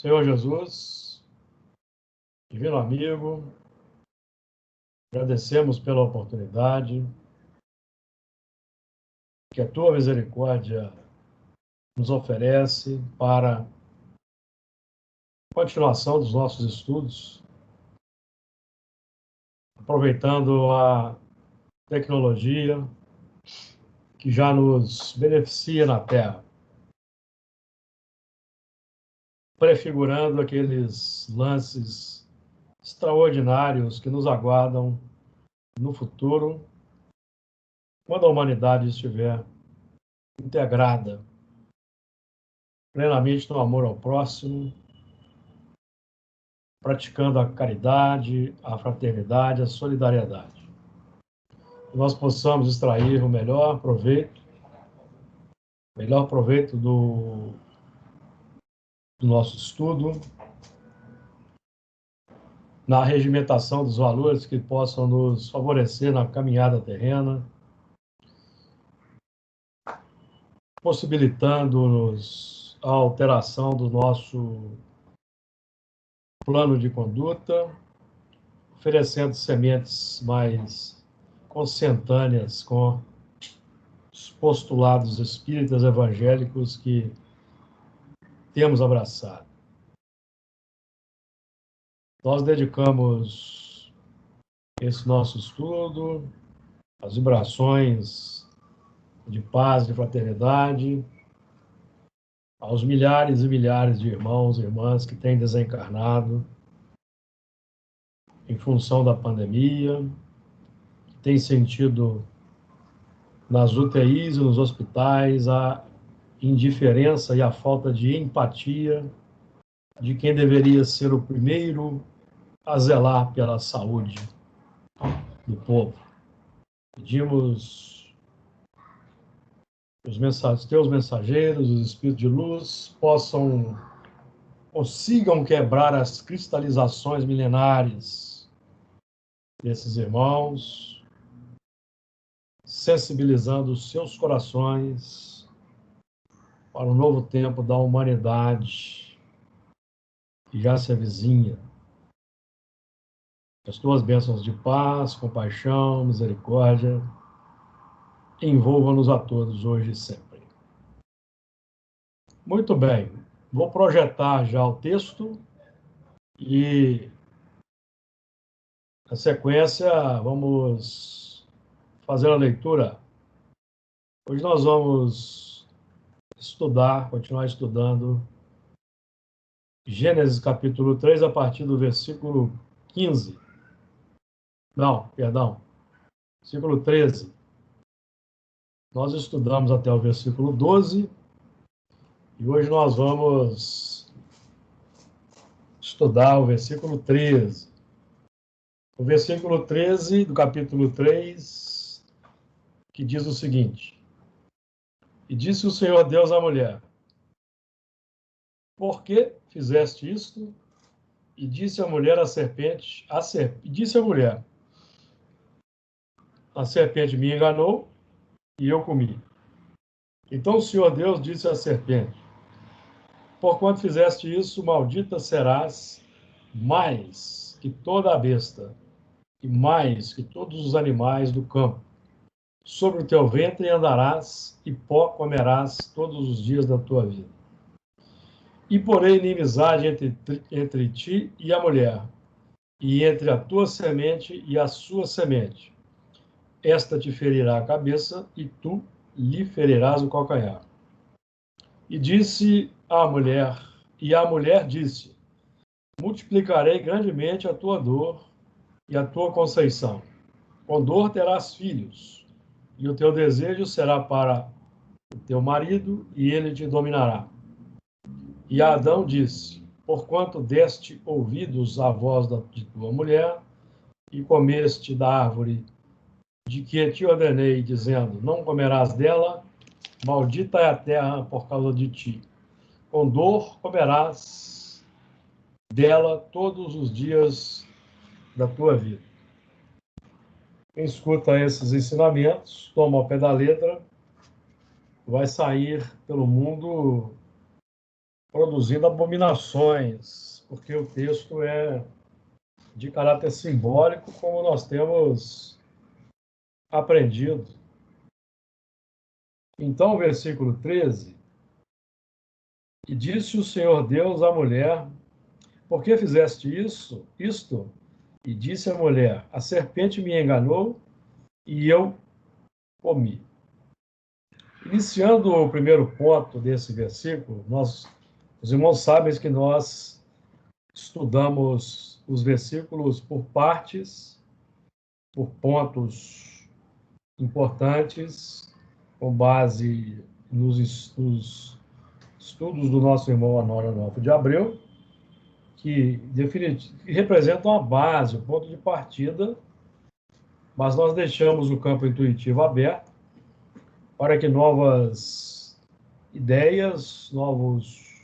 Senhor Jesus, divino amigo, agradecemos pela oportunidade que a tua misericórdia nos oferece para a continuação dos nossos estudos, aproveitando a tecnologia que já nos beneficia na Terra, prefigurando aqueles lances extraordinários que nos aguardam no futuro, quando a humanidade estiver integrada plenamente no amor ao próximo, praticando a caridade, a fraternidade, a solidariedade. Que nós possamos extrair o melhor proveito do nosso estudo, na regimentação dos valores que possam nos favorecer na caminhada terrena, possibilitando-nos a alteração do nosso plano de conduta, oferecendo sementes mais consentâneas com os postulados espíritas evangélicos que temos abraçado. Nós dedicamos esse nosso estudo às vibrações de paz, de fraternidade, aos milhares e milhares de irmãos e irmãs que têm desencarnado em função da pandemia, que têm sentido nas UTIs e nos hospitais a indiferença e a falta de empatia de quem deveria ser o primeiro a zelar pela saúde do povo. Pedimos os teus mensageiros, os espíritos de luz, consigam quebrar as cristalizações milenares desses irmãos, sensibilizando os seus corações para o novo tempo da humanidade que já se avizinha. As tuas bênçãos de paz, compaixão, misericórdia, envolvam-nos a todos hoje e sempre. Muito bem, vou projetar já o texto e, na sequência, vamos fazer a leitura. Hoje nós vamos continuar estudando Gênesis capítulo 3, a partir do versículo 15. Não, perdão, versículo 13. Nós estudamos até o versículo 12 e hoje nós vamos estudar o versículo 13. O versículo 13 do capítulo 3, que diz o seguinte: E disse o Senhor Deus à mulher: Por que fizeste isto? E disse a mulher à serpente, disse a mulher: A serpente me enganou e eu comi. Então o Senhor Deus disse à serpente: Porquanto fizeste isso, maldita serás mais que toda a besta, e mais que todos os animais do campo. Sobre o teu ventre andarás, e pó comerás todos os dias da tua vida. E porei inimizade entre ti e a mulher, e entre a tua semente e a sua semente. Esta te ferirá a cabeça, e tu lhe ferirás o calcanhar. E a mulher disse: Multiplicarei grandemente a tua dor e a tua conceição. Com dor terás filhos, e o teu desejo será para o teu marido, e ele te dominará. E Adão disse: Porquanto deste ouvidos à voz de tua mulher, e comeste da árvore de que te ordenei, dizendo: Não comerás dela, maldita é a terra por causa de ti. Com dor comerás dela todos os dias da tua vida. Quem escuta esses ensinamentos, toma ao pé da letra, vai sair pelo mundo produzindo abominações, porque o texto é de caráter simbólico, como nós temos aprendido. Então, o versículo 13: E disse o Senhor Deus à mulher: Por que fizeste isto? E disse a mulher: A serpente me enganou e eu comi. Iniciando o primeiro ponto desse versículo, os irmãos sabem que nós estudamos os versículos por partes, por pontos importantes, com base nos estudos do nosso irmão Anônimo de Abreu, que representam a base, o ponto de partida, mas nós deixamos o campo intuitivo aberto para que novas ideias, novos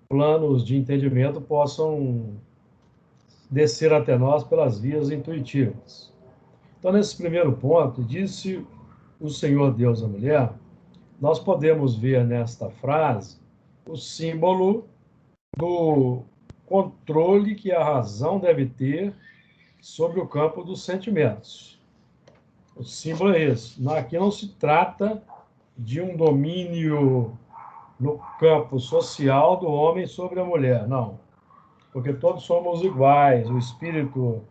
planos de entendimento possam descer até nós pelas vias intuitivas. Então, nesse primeiro ponto, disse o Senhor Deus à mulher, nós podemos ver nesta frase o símbolo do controle que a razão deve ter sobre o campo dos sentimentos. O símbolo é esse. Aqui não se trata de um domínio no campo social do homem sobre a mulher, não. Porque todos somos iguais. O espírito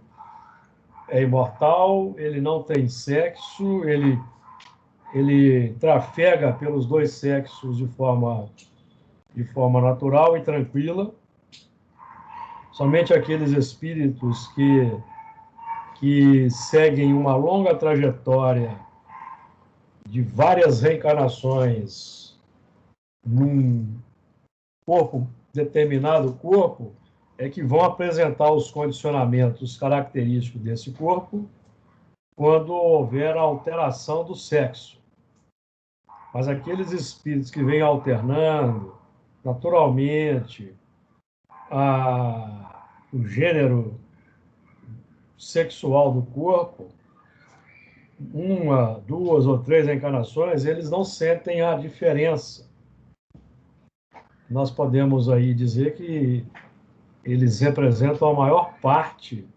é imortal, ele não tem sexo, ele trafega pelos dois sexos de forma natural e tranquila. Somente aqueles espíritos que seguem uma longa trajetória de várias reencarnações num determinado corpo, é que vão apresentar os condicionamentos característicos desse corpo quando houver a alteração do sexo. Mas aqueles espíritos que vêm alternando naturalmente o gênero sexual do corpo, uma, duas ou três encarnações, eles não sentem a diferença. Nós podemos aí dizer que eles representam a maior parte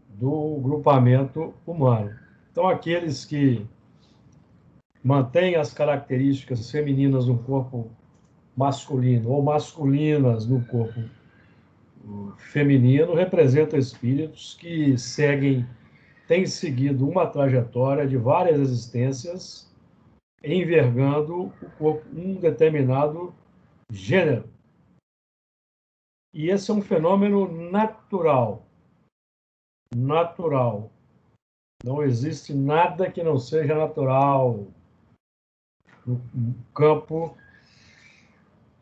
do grupamento humano. Então, aqueles que mantêm as características femininas no corpo masculino ou masculinas no corpo feminino representam espíritos que têm seguido uma trajetória de várias existências, envergando o corpo, um determinado gênero. E esse é um fenômeno natural. Natural. Não existe nada que não seja natural no campo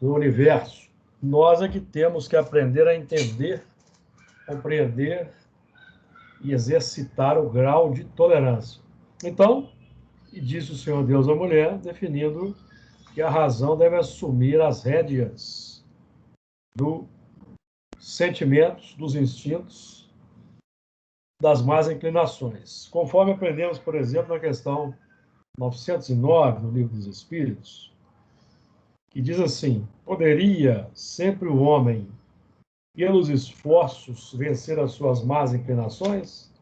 do universo. Nós é que temos que aprender a entender, compreender e exercitar o grau de tolerância. Então, e disse o Senhor Deus à mulher, definindo que a razão deve assumir as rédeas dos sentimentos, dos instintos, das más inclinações. Conforme aprendemos, por exemplo, na questão 909, no Livro dos Espíritos, que diz assim: poderia sempre o homem, pelos esforços, vencer as suas más inclinações?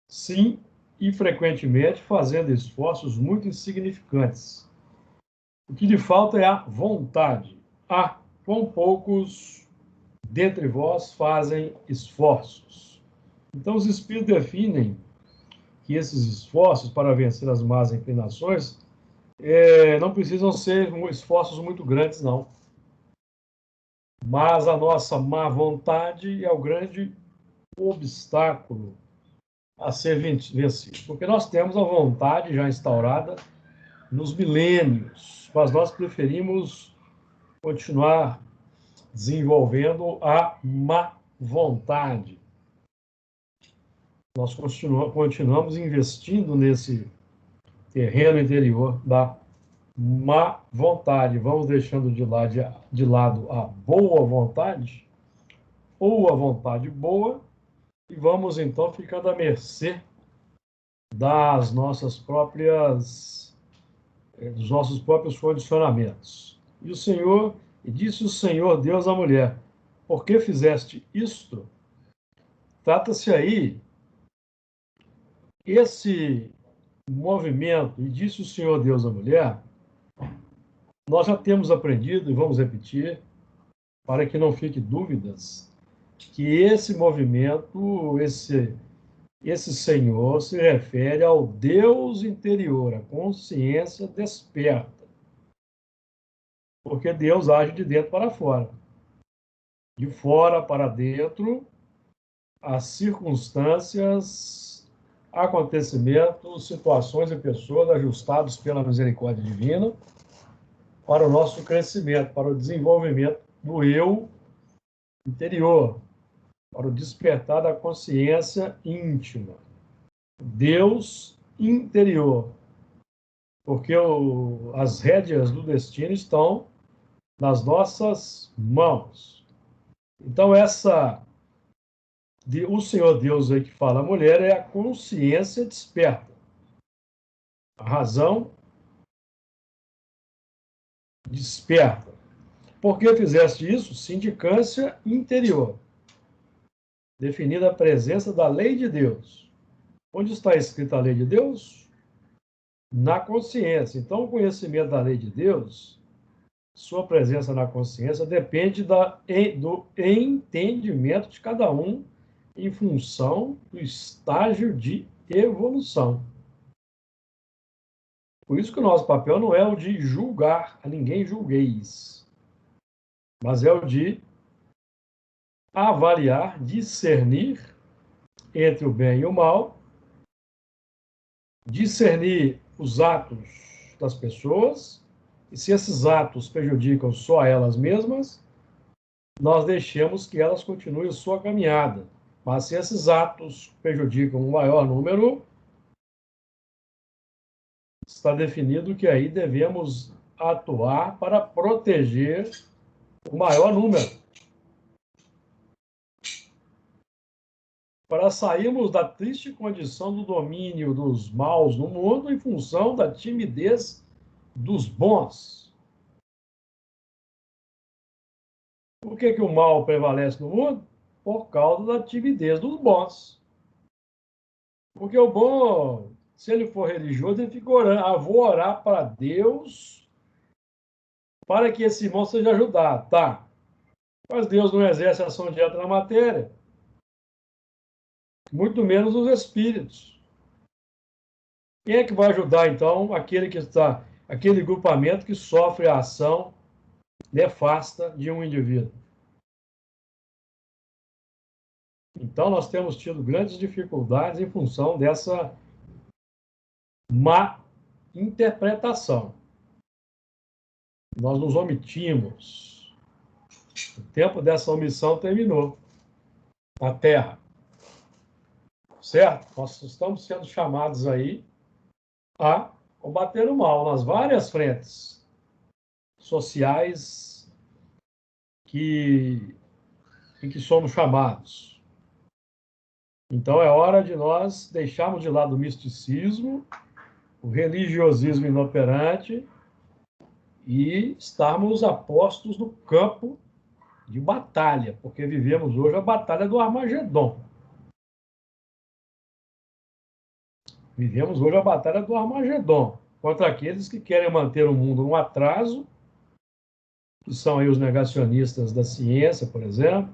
Sim, e frequentemente fazendo esforços muito insignificantes. O que lhe falta é a vontade. Quão poucos dentre vós fazem esforços. Então, os espíritos definem que esses esforços para vencer as más inclinações não precisam ser esforços muito grandes, não. Mas a nossa má vontade é o grande obstáculo a ser vencido. Porque nós temos a vontade já instaurada nos milênios, mas nós preferimos continuar desenvolvendo a má vontade. Nós continuamos investindo nesse terreno interior da má vontade. Vamos deixando de lado a boa vontade, ou a vontade boa, e vamos então ficando à mercê dos nossos próprios condicionamentos. E o Senhor, E disse o Senhor Deus à mulher: por que fizeste isto? Trata-se aí, esse movimento, e disse o Senhor Deus à mulher, nós já temos aprendido, e vamos repetir, para que não fique dúvidas, que esse movimento, esse Senhor se refere ao Deus interior, a consciência desperta. Porque Deus age de dentro para fora. De fora para dentro, as circunstâncias, acontecimentos, situações e pessoas ajustados pela misericórdia divina para o nosso crescimento, para o desenvolvimento do eu interior, para o despertar da consciência íntima. Deus interior. Porque as rédeas do destino estão nas nossas mãos. Então, o Senhor Deus aí que fala a mulher é a consciência desperta. A razão desperta. Por que fizeste isso? Sindicância interior. Definida a presença da lei de Deus. Onde está escrita a lei de Deus? Na consciência. Então, o conhecimento da lei de Deus, sua presença na consciência, depende do entendimento de cada um em função do estágio de evolução. Por isso que o nosso papel não é o de julgar, a ninguém julgueis, mas é o de avaliar, discernir entre o bem e o mal, discernir os atos das pessoas, e se esses atos prejudicam só elas mesmas, nós deixamos que elas continuem sua caminhada. Mas se esses atos prejudicam um maior número, está definido que aí devemos atuar para proteger o maior número. Para sairmos da triste condição do domínio dos maus no mundo em função da timidez dos bons. Por que o mal prevalece no mundo? Por causa da timidez dos bons. Porque o bom, se ele for religioso, ele fica orando. Ah, vou orar para Deus para que esse irmão seja ajudado. Tá. Mas Deus não exerce ação direta na matéria. Muito menos os espíritos. Quem é que vai ajudar, então, aquele grupamento que sofre a ação nefasta de um indivíduo? Então, nós temos tido grandes dificuldades em função dessa má interpretação. Nós nos omitimos. O tempo dessa omissão terminou na Terra. Certo? Nós estamos sendo chamados aí a combater o mal nas várias frentes sociais em que somos chamados. Então, é hora de nós deixarmos de lado o misticismo, o religiosismo inoperante e estarmos a postos no campo de batalha, porque vivemos hoje a batalha do Armagedon. Vivemos hoje a batalha do Armagedon contra aqueles que querem manter o mundo num atraso, que são aí os negacionistas da ciência, por exemplo,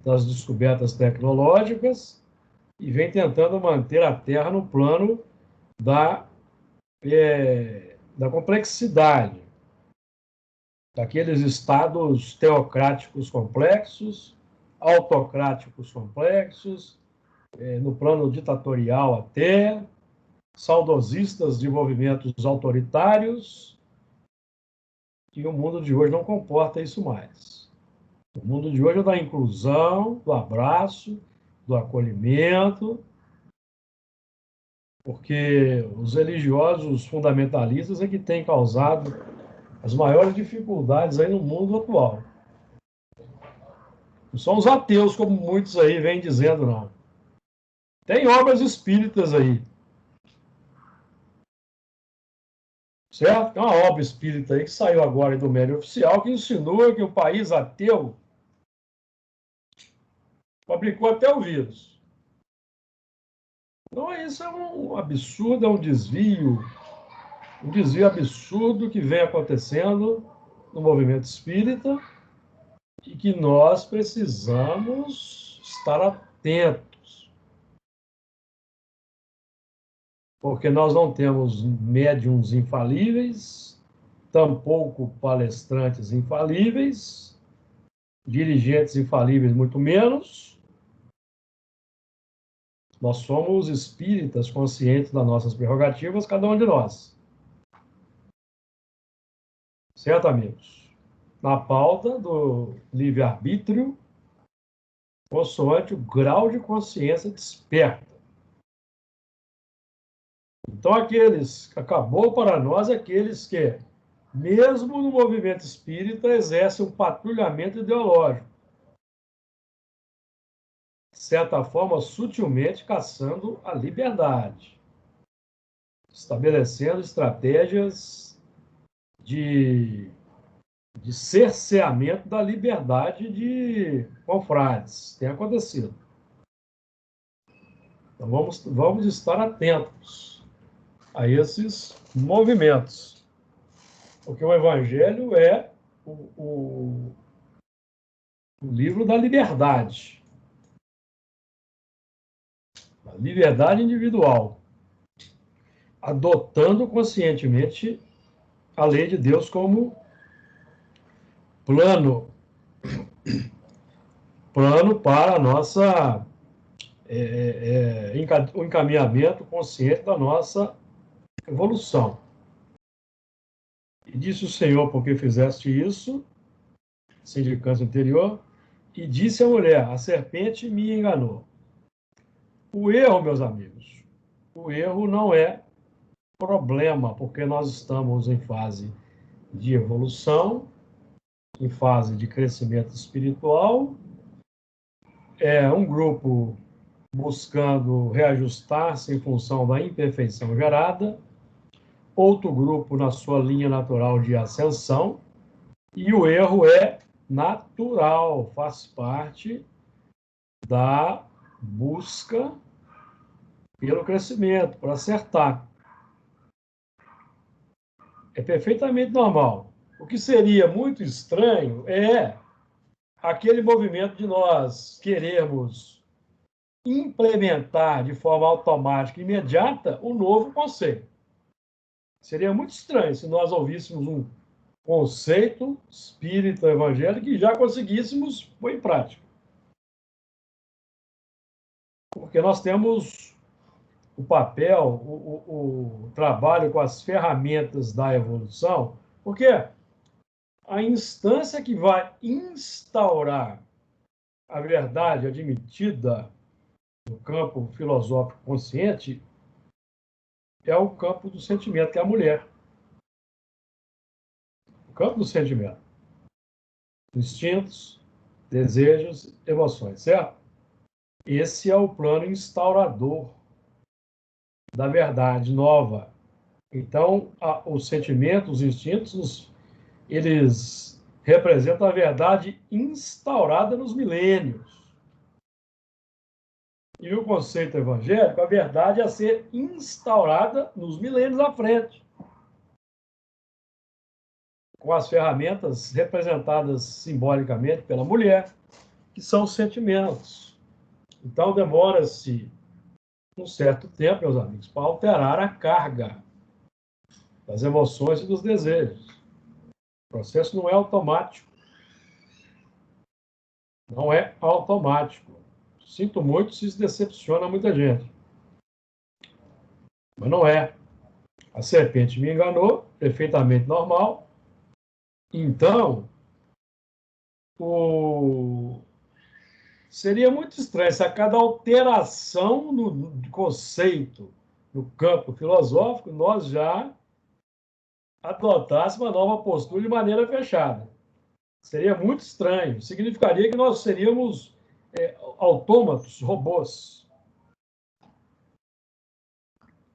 das descobertas tecnológicas, e vem tentando manter a Terra no plano da complexidade, daqueles estados teocráticos complexos, autocráticos complexos, no plano ditatorial até, saudosistas de movimentos autoritários, e o mundo de hoje não comporta isso mais. O mundo de hoje é da inclusão, do abraço, do acolhimento, porque os religiosos fundamentalistas é que têm causado as maiores dificuldades aí no mundo atual. Não são os ateus, como muitos aí vêm dizendo, não. Tem obras espíritas aí. certo? Tem uma obra espírita aí que saiu agora do Médio Oficial que insinua que o país ateu fabricou até o vírus. Então, isso é um absurdo, é um desvio absurdo que vem acontecendo no movimento espírita e que nós precisamos estar atentos, porque nós não temos médiums infalíveis, tampouco palestrantes infalíveis, dirigentes infalíveis, muito menos. Nós somos espíritas conscientes das nossas prerrogativas, cada um de nós. Certo, amigos? Na pauta do livre-arbítrio, consoante o grau de consciência desperta. Então, acabou para nós aqueles que, mesmo no movimento espírita, exercem um patrulhamento ideológico, de certa forma, sutilmente caçando a liberdade, estabelecendo estratégias de cerceamento da liberdade de confrades. Tem acontecido. Então, vamos estar atentos a esses movimentos, porque o Evangelho é o livro da liberdade, a liberdade individual, adotando conscientemente a lei de Deus como plano para a nossa o encaminhamento consciente da nossa evolução. E disse o Senhor, porque fizeste isso, sindicância anterior, e disse a mulher, a serpente me enganou. O erro, meus amigos, o erro não é problema, porque nós estamos em fase de evolução, em fase de crescimento espiritual, é um grupo buscando reajustar-se em função da imperfeição gerada, outro grupo na sua linha natural de ascensão, e o erro é natural, faz parte da busca pelo crescimento, para acertar. É perfeitamente normal. O que seria muito estranho é aquele movimento de nós querermos implementar de forma automática, imediata, o novo conceito. Seria muito estranho se nós ouvíssemos um conceito espírita evangélico e já conseguíssemos pôr em prática. Porque nós temos o papel, o trabalho com as ferramentas da evolução, porque a instância que vai instaurar a verdade admitida no campo filosófico consciente é o campo do sentimento, que é a mulher. O campo do sentimento. Instintos, desejos, emoções, certo? Esse é o plano instaurador da verdade nova. Então, os sentimentos, os instintos, eles representam a verdade instaurada nos milênios. E o conceito evangélico, a verdade a ser instaurada nos milênios à frente, com as ferramentas representadas simbolicamente pela mulher, que são os sentimentos. Então, demora-se um certo tempo, meus amigos, para alterar a carga das emoções e dos desejos. O processo não é automático. Não é automático. Sinto muito se isso decepciona muita gente. Mas não é. A serpente me enganou, perfeitamente normal. Então, seria muito estranho se a cada alteração no conceito, no campo filosófico, nós já adotássemos uma nova postura de maneira fechada. Seria muito estranho. Significaria que nós seríamos autômatos, robôs,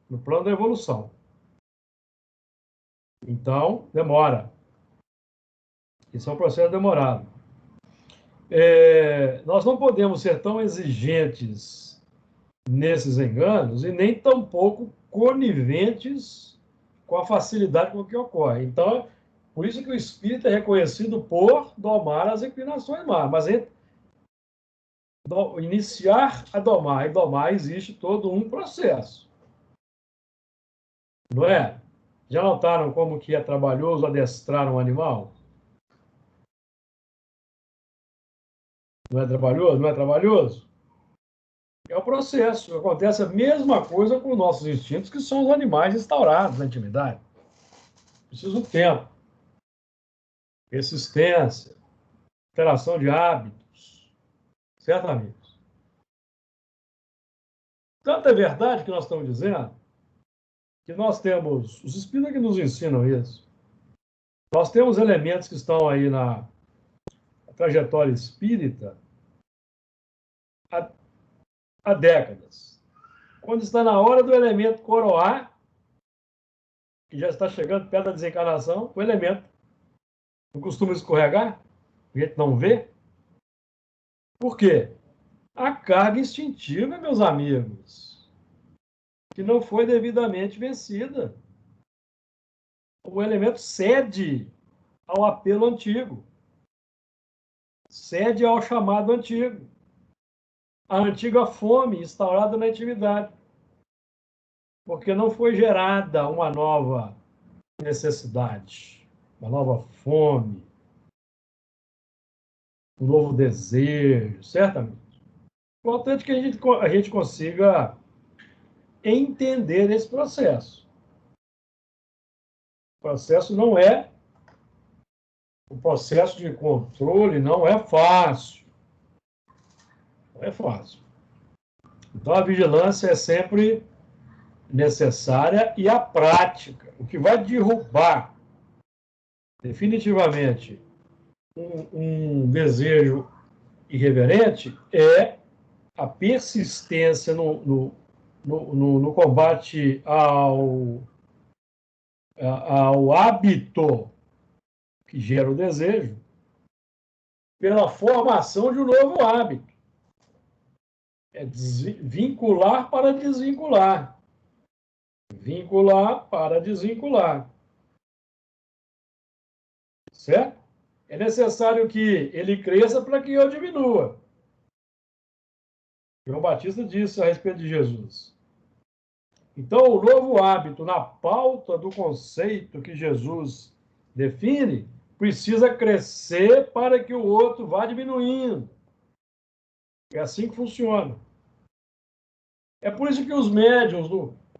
no plano da evolução. Então, demora. Isso é um processo demorado. Nós não podemos ser tão exigentes nesses enganos e nem tampouco coniventes com a facilidade com que ocorre. Então, por isso que o espírito é reconhecido por domar as inclinações más. Mas iniciar a domar e domar existe todo um processo. Não é? Já notaram como que é trabalhoso adestrar um animal? Não é trabalhoso? Não é trabalhoso? É o processo. Acontece a mesma coisa com nossos instintos, que são os animais instaurados na intimidade. Precisa de tempo, persistência, alteração de hábitos. Certo, amigos? Tanto é verdade que nós estamos dizendo que nós temos, os espíritos que nos ensinam isso, nós temos elementos que estão aí na trajetória espírita há, há décadas. Quando está na hora do elemento coroar, que já está chegando perto da desencarnação, o elemento não costuma escorregar, a gente não vê. Por quê? A carga instintiva, meus amigos, que não foi devidamente vencida. O elemento cede ao apelo antigo, cede ao chamado antigo, a antiga fome instaurada na intimidade, porque não foi gerada uma nova necessidade, uma nova fome, um novo desejo, certamente. O importante é que a gente consiga entender esse processo. O processo não é, o processo de controle não é fácil. Não é fácil. Então, a vigilância é sempre necessária e a prática. O que vai derrubar definitivamente um desejo irreverente é a persistência no combate ao hábito que gera o desejo, pela formação de um novo hábito. É vincular para desvincular. Vincular para desvincular. Certo? É necessário que ele cresça para que eu diminua. João Batista disse a respeito de Jesus. Então, o novo hábito, na pauta do conceito que Jesus define, precisa crescer para que o outro vá diminuindo. É assim que funciona. É por isso que os médiuns,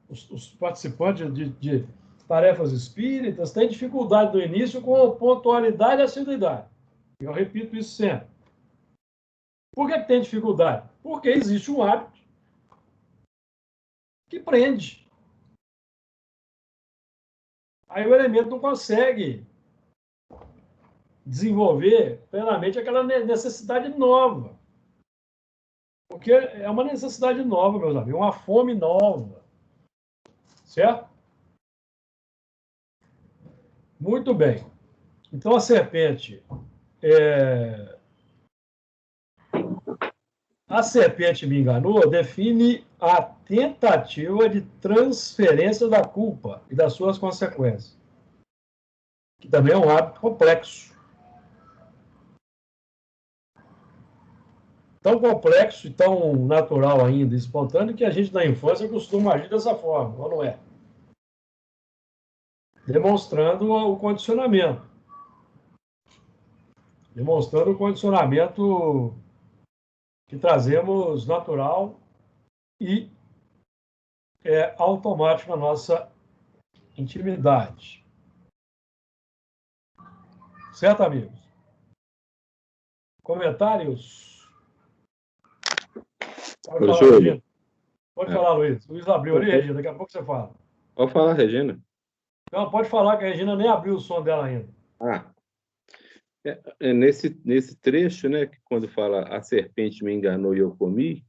os participantes de tarefas espíritas, têm dificuldade no início com a pontualidade e assiduidade. Eu repito isso sempre. Por que tem dificuldade? Porque existe um hábito que prende. Aí o elemento não consegue desenvolver plenamente aquela necessidade nova. Porque é uma necessidade nova, meus amigos, uma fome nova. Certo? Muito bem. Então, a serpente A serpente me enganou define a tentativa de transferência da culpa e das suas consequências, que também é um hábito complexo. Tão complexo e tão natural ainda, espontâneo, que a gente na infância costuma agir dessa forma, ou não é? Demonstrando o condicionamento. Demonstrando o condicionamento que trazemos natural e automático na nossa intimidade. Certo, amigos? Comentários? Pode falar, Regina. Pode falar, Luiz. Luiz abriu ali, Regina. Daqui a pouco você fala. Pode falar, Regina. Não, pode falar que a Regina nem abriu o som dela ainda. Nesse trecho, né, que quando fala a serpente me enganou e eu comi,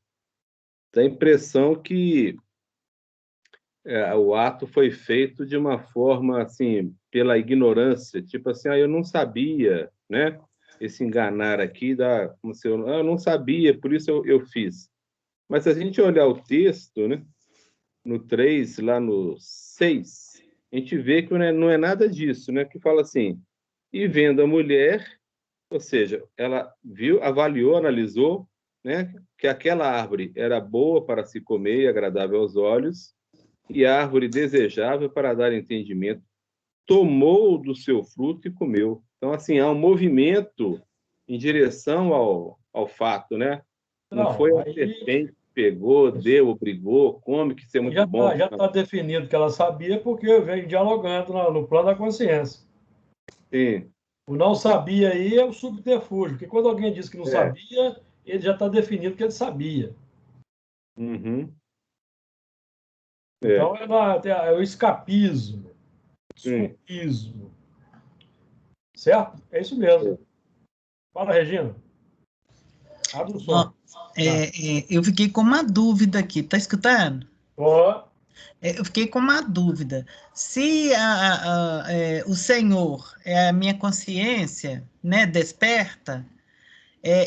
dá a impressão que o ato foi feito de uma forma, assim, pela ignorância, tipo assim, eu não sabia, né? Esse enganar aqui dá como se eu não sabia, por isso eu fiz. Mas se a gente olhar o texto, né? No 3 lá no 6 a gente vê que não é nada disso, né? Que fala assim, e vendo a mulher, ou seja, ela viu, avaliou, analisou, né? Que aquela árvore era boa para se comer e agradável aos olhos, e árvore desejável para dar entendimento, tomou do seu fruto e comeu. Então, assim, há um movimento em direção ao fato, né? Não foi Não, a aí serpente que pegou, deu, obrigou, come, que isso é muito bom. já tá definido que ela sabia porque vem dialogando no plano da consciência. Sim, O não sabia aí é o subterfúgio, porque quando alguém diz que não é. sabia, ele já está definido que ele sabia. Uhum, é. Então é o escapismo, Sim, desculpismo, certo? É isso mesmo. é. Fala, Regina. Abre o Ó, som. Ah, eu fiquei com uma dúvida aqui, tá escutando? ó, Eu fiquei com uma dúvida. Se o Senhor é a minha consciência, né, desperta,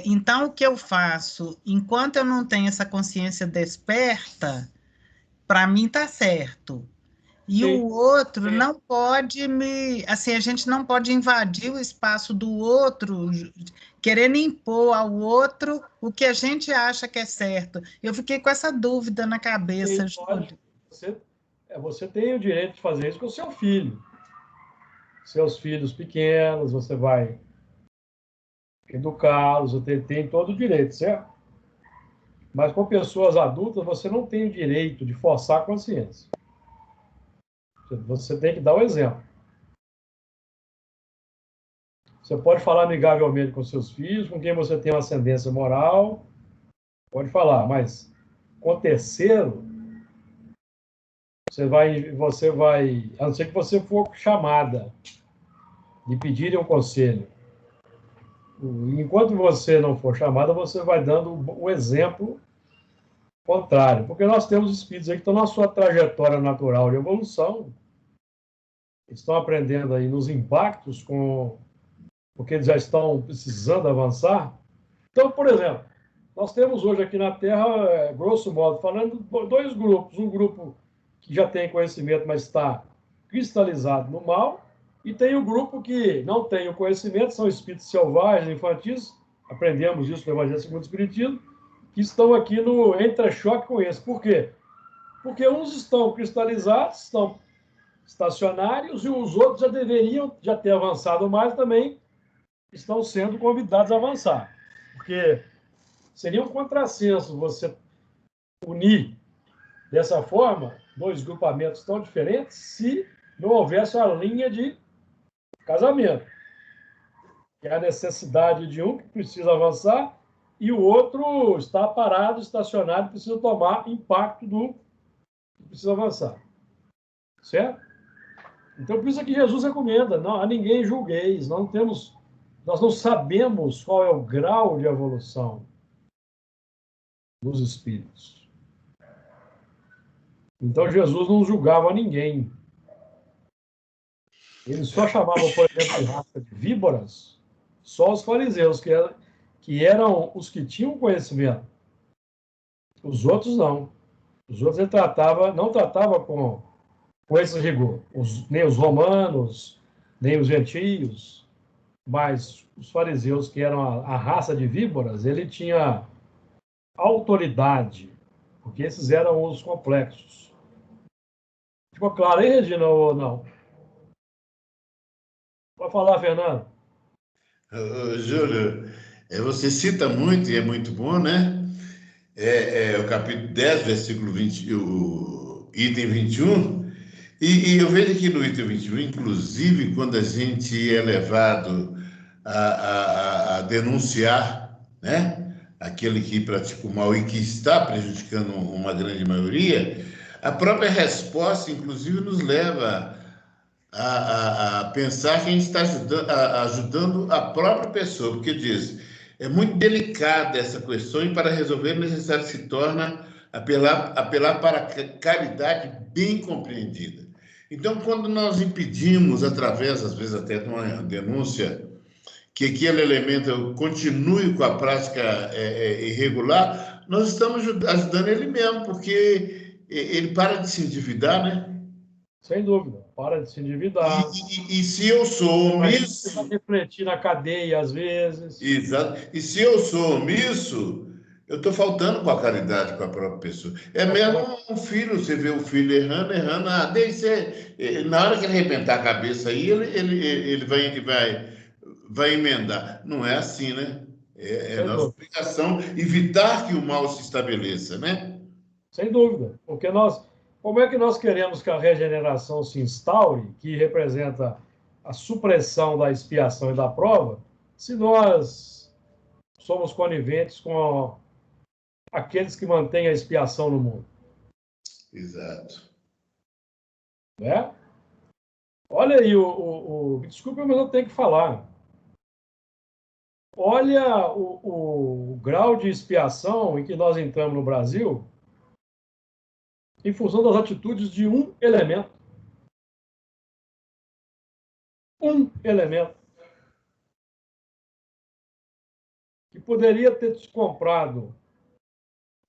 então o que eu faço? Enquanto eu não tenho essa consciência desperta, para mim tá certo. E sim. o outro não pode assim, a gente não pode invadir o espaço do outro, querendo impor ao outro o que a gente acha que é certo. Eu fiquei com essa dúvida na Sim, cabeça, pode. Júlio. Você tem o direito de fazer isso com o seu filho. Seus filhos pequenos, você vai educá-los, você tem todo o direito, certo? Mas com pessoas adultas, você não tem o direito de forçar a consciência. Você tem que dar o exemplo. Você pode falar amigavelmente com seus filhos, com quem você tem uma ascendência moral, pode falar, mas com terceiro, você vai, a não ser que você for chamada de pedirem um conselho. Enquanto você não for chamada, você vai dando o exemplo contrário, porque nós temos espíritos aí que estão na sua trajetória natural de evolução, estão aprendendo aí nos impactos porque eles já estão precisando avançar. Então, por exemplo, nós temos hoje aqui na Terra, grosso modo, falando, dois grupos. Um grupo que já tem conhecimento, mas está cristalizado no mal, e tem o grupo que não tem o conhecimento, são espíritos selvagens, infantis, aprendemos isso no Evangelho segundo o Espiritismo, que estão aqui no entrechoque com esse. Por quê? Porque uns estão cristalizados, estão estacionários, e os outros já deveriam já ter avançado mais também, estão sendo convidados a avançar. Porque seria um contrassenso você unir dessa forma dois grupamentos tão diferentes se não houvesse a linha de casamento. Que é a necessidade de um que precisa avançar e o outro está parado, estacionado, precisa tomar impacto do que precisa avançar. Certo? Então, por isso é que Jesus recomenda, não, a ninguém julgueis, nós não sabemos qual é o grau de evolução dos espíritos. Então, Jesus não julgava ninguém. Ele só chamava, por exemplo, de raça de víboras, só os fariseus, que eram os que tinham conhecimento. Os outros não. Os outros ele não tratava com esse rigor. Nem os romanos, nem os gentios, mas os fariseus, que eram a raça de víboras, ele tinha autoridade, porque esses eram os complexos. Ficou claro aí, Regina, ou não? Pode falar, Fernando. Júlio, você cita muito e é muito bom, né? O capítulo 10, versículo 20, o item 21. E eu vejo aqui no item 21, inclusive, quando a gente é levado a denunciar, né? Aquele que pratica o mal e que está prejudicando uma grande maioria, a própria resposta, inclusive, nos leva a pensar que a gente está ajudando a própria pessoa, porque diz, é muito delicada essa questão e para resolver é necessário que se torna apelar para a caridade bem compreendida. Então, quando nós impedimos, através, às vezes, até de uma denúncia, que aquele elemento continue com a prática irregular, nós estamos ajudando ele mesmo, porque ele para de se endividar, né? Sem dúvida, para de se endividar. E se eu sou omisso... Vai refletir na cadeia, às vezes. Exato. E se eu sou omisso, eu estou faltando com a caridade com a própria pessoa. É mesmo um filho, você vê o filho errando, na hora que ele arrebentar a cabeça aí, ele vai emendar. Não é assim, né? É nossa obrigação evitar que o mal se estabeleça, né? Sem dúvida. Porque como é que nós queremos que a regeneração se instaure, que representa a supressão da expiação e da prova, se nós somos coniventes com aqueles que mantêm a expiação no mundo? Exato. Né? Olha aí, desculpa, mas eu tenho que falar. Olha o grau de expiação em que nós entramos no Brasil em função das atitudes de um elemento. Um elemento. Que poderia ter comprado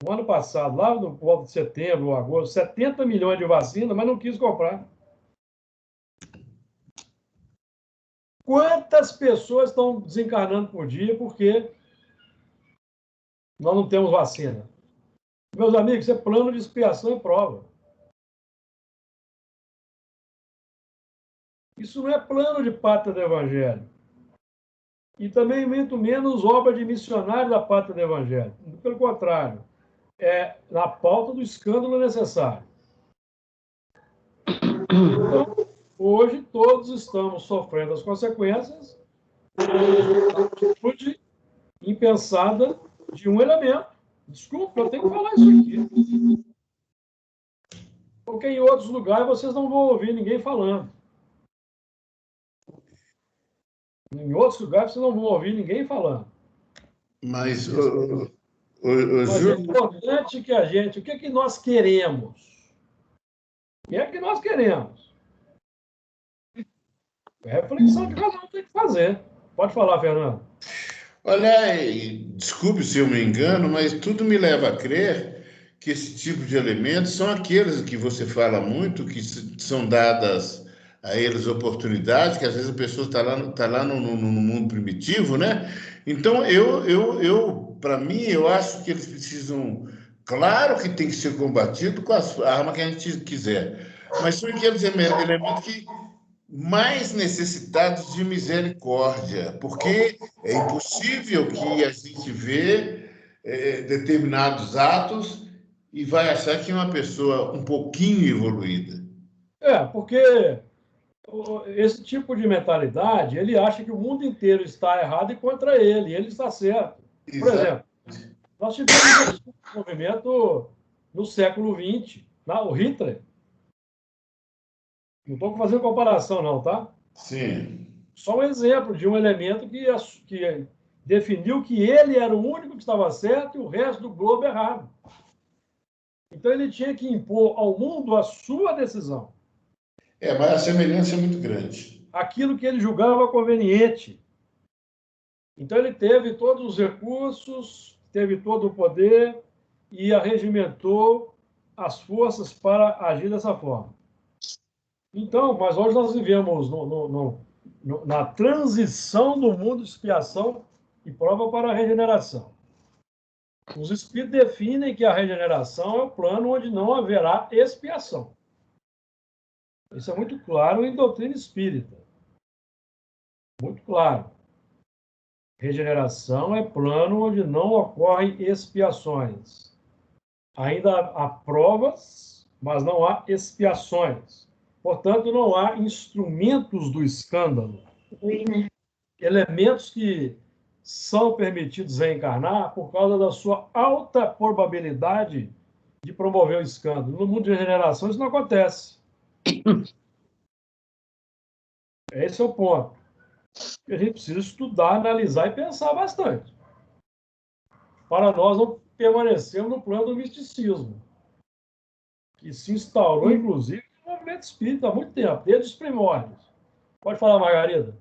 no ano passado, lá no volta de setembro ou agosto, 70 milhões de vacinas, mas não quis comprar. Quantas pessoas estão desencarnando por dia porque nós não temos vacina? Meus amigos, isso é plano de expiação e prova. Isso não é plano de pátria do Evangelho. E também muito menos obra de missionário da pátria do Evangelho. Pelo contrário, é na pauta do escândalo necessário. Então, hoje todos estamos sofrendo as consequências da atitude impensada de um elemento. Desculpa, eu tenho que falar isso aqui. Porque em outros lugares vocês não vão ouvir ninguém falando. Em outros lugares vocês não vão ouvir ninguém falando. Mas, Mas é importante que a gente... O que é que nós queremos? O que é que nós queremos? É a reflexão que cada um tem que fazer. Pode falar, Fernando. Olha, desculpe se eu me engano, mas tudo me leva a crer que esse tipo de elementos são aqueles que você fala muito, que são dadas a eles oportunidades, que às vezes a pessoa está lá no mundo primitivo, né? Então, para mim, eu acho que eles precisam... Claro que tem que ser combatido com a arma que a gente quiser, mas são aqueles elementos que mais necessitados de misericórdia, porque é impossível que a gente vê determinados atos e vai achar que é uma pessoa um pouquinho evoluída. Porque esse tipo de mentalidade, ele acha que o mundo inteiro está errado e contra ele, e ele está certo. Por exemplo, nós tivemos um movimento no século XX, o Hitler. Não estou fazendo comparação, não, tá? Sim. Só um exemplo de um elemento que definiu que ele era o único que estava certo e o resto do globo errado. Então, ele tinha que impor ao mundo a sua decisão. Mas a semelhança é muito grande. Aquilo que ele julgava conveniente. Então, ele teve todos os recursos, teve todo o poder e arregimentou as forças para agir dessa forma. Então, mas hoje nós vivemos na transição do mundo de expiação e prova para a regeneração. Os espíritos definem que a regeneração é o plano onde não haverá expiação. Isso é muito claro em doutrina espírita. Muito claro. Regeneração é plano onde não ocorrem expiações. Ainda há provas, mas não há expiações. Portanto, não há instrumentos do escândalo. Elementos que são permitidos reencarnar por causa da sua alta probabilidade de promover o escândalo. No mundo de regeneração, isso não acontece. Esse é o ponto. A gente precisa estudar, analisar e pensar bastante. Para nós não permanecermos no plano do misticismo. que se instaurou, inclusive, no movimento espírita há muito tempo, desde os primórdios. Pode falar, Margarida.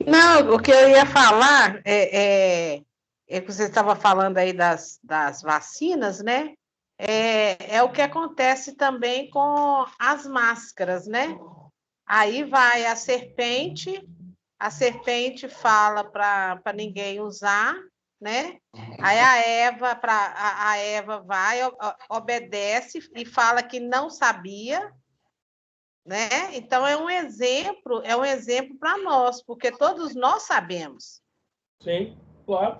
Não, o que eu ia falar é que você estava falando aí das vacinas, né? É o que acontece também com as máscaras, né? Aí vai a serpente fala para ninguém usar, né? Aí a Eva vai, obedece e fala que não sabia, né? Então é um exemplo para nós, porque todos nós sabemos. Sim, claro.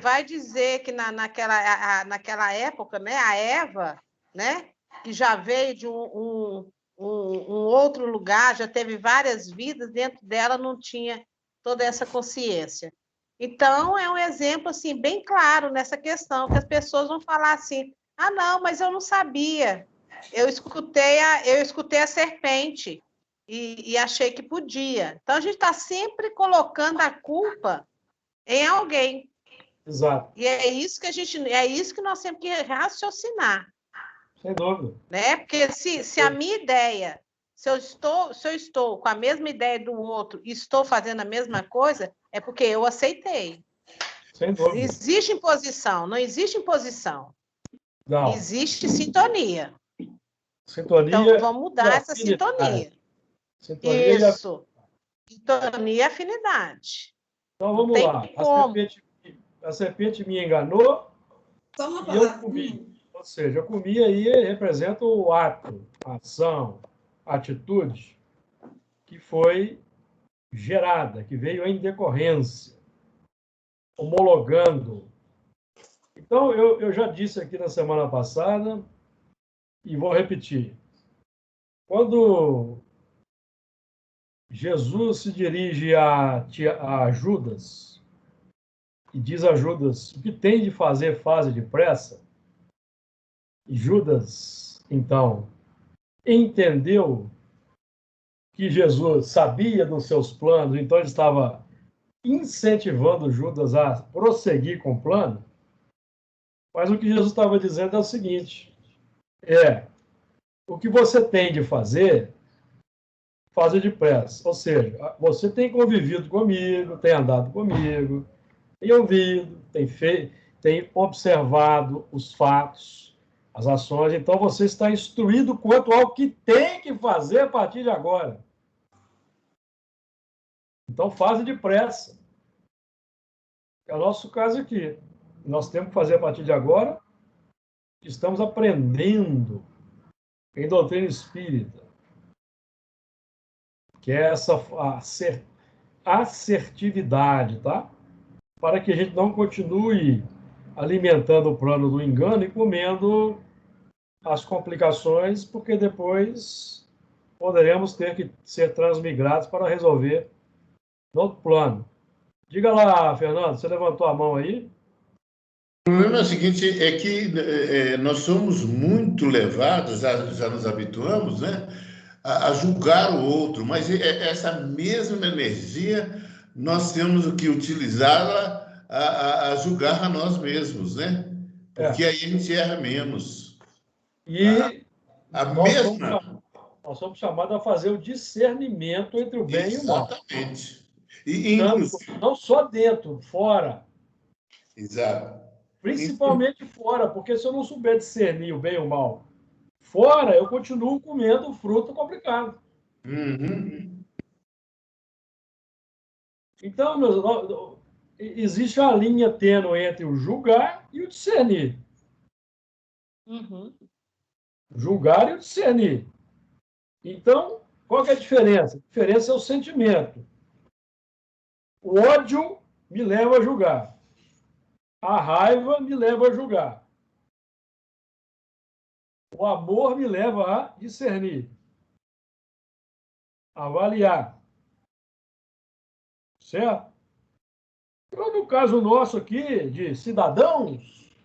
Vai dizer que naquela época, né, a Eva, né, que já veio de um outro lugar, já teve várias vidas, dentro dela não tinha toda essa consciência. Então, é um exemplo assim, bem claro nessa questão, que as pessoas vão falar assim, ah, não, mas eu não sabia. Eu escutei a serpente e achei que podia. Então, a gente está sempre colocando a culpa em alguém. Exato. E é isso que nós temos que raciocinar. Sem dúvida. Né? Porque se a minha ideia, se eu estou com a mesma ideia do outro e estou fazendo a mesma coisa, é porque eu aceitei. Sem dúvida. Não existe imposição. Não. Existe sintonia. Sintonia. Então, vamos mudar essa sintonia. Isso. Sintonia e afinidade. Então, vamos lá. A serpente me enganou e eu comi. Ou seja, eu comi aí representa o ato, a ação, a atitude que foi gerada, que veio em decorrência, homologando. Então, eu já disse aqui na semana passada e vou repetir. Quando Jesus se dirige a Judas e diz a Judas o que tem de fazer, faze depressa, e Judas, então, entendeu que Jesus sabia dos seus planos, então ele estava incentivando Judas a prosseguir com o plano. Mas o que Jesus estava dizendo é o seguinte: o que você tem de fazer, faça depressa. Ou seja, você tem convivido comigo, tem andado comigo, tem ouvido, tem observado os fatos, as ações, então você está instruído quanto ao que tem que fazer a partir de agora. Então, faça depressa. É o nosso caso aqui. Nós temos que fazer a partir de agora. Estamos aprendendo em doutrina espírita, que é essa assertividade, tá? Para que a gente não continue alimentando o plano do engano e comendo as complicações, porque depois poderemos ter que ser transmigrados para resolver no outro plano. Diga lá, Fernando, você levantou a mão aí? O problema é o seguinte, é que nós somos muito levados, já nos habituamos, né, a julgar o outro, mas essa mesma energia nós temos que utilizá-la a julgar a nós mesmos, né? Porque aí a gente erra menos. E nós somos chamados a fazer o discernimento entre o bem e o mal. Exatamente. Não só dentro, fora. Exato. Principalmente fora, porque se eu não souber discernir o bem e o mal fora, eu continuo comendo fruto complicado. Uhum. Então, existe uma linha tênue entre o julgar e o discernir. Uhum. Julgar e o discernir. Então, qual que é a diferença? A diferença é o sentimento. O ódio me leva a julgar. A raiva me leva a julgar. O amor me leva a discernir, a avaliar. Certo? Então, no caso nosso aqui, de cidadãos,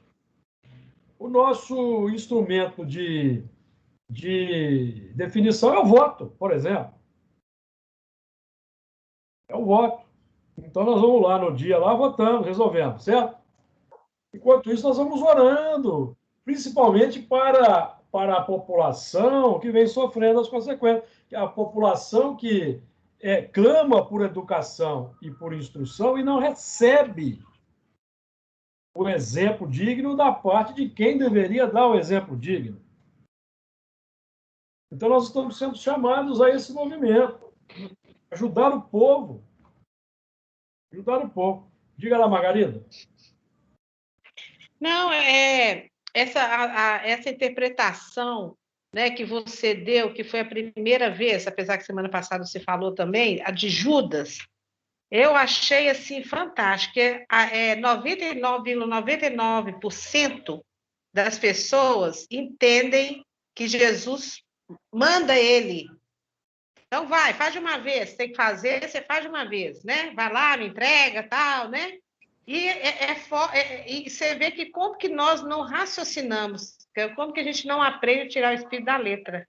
o nosso instrumento de definição é o voto, por exemplo. É o voto. Então, nós vamos lá no dia, lá votando, resolvendo, certo? Enquanto isso, nós vamos orando, principalmente para para a população que vem sofrendo as consequências. A população que clama por educação e por instrução e não recebe o exemplo digno da parte de quem deveria dar o exemplo digno. Então, nós estamos sendo chamados a esse movimento, ajudar o povo. Ajudar o povo. Diga lá, Margarida. Não, essa interpretação, né, que você deu, que foi a primeira vez, apesar que semana passada você falou também, a de Judas, eu achei assim fantástico. 99,99% das pessoas entendem que Jesus manda ele. Então vai, faz de uma vez, tem que fazer, você faz de uma vez, né? Vai lá, me entrega, tal, né? E você vê que como que nós não raciocinamos, como que a gente não aprende a tirar o espírito da letra.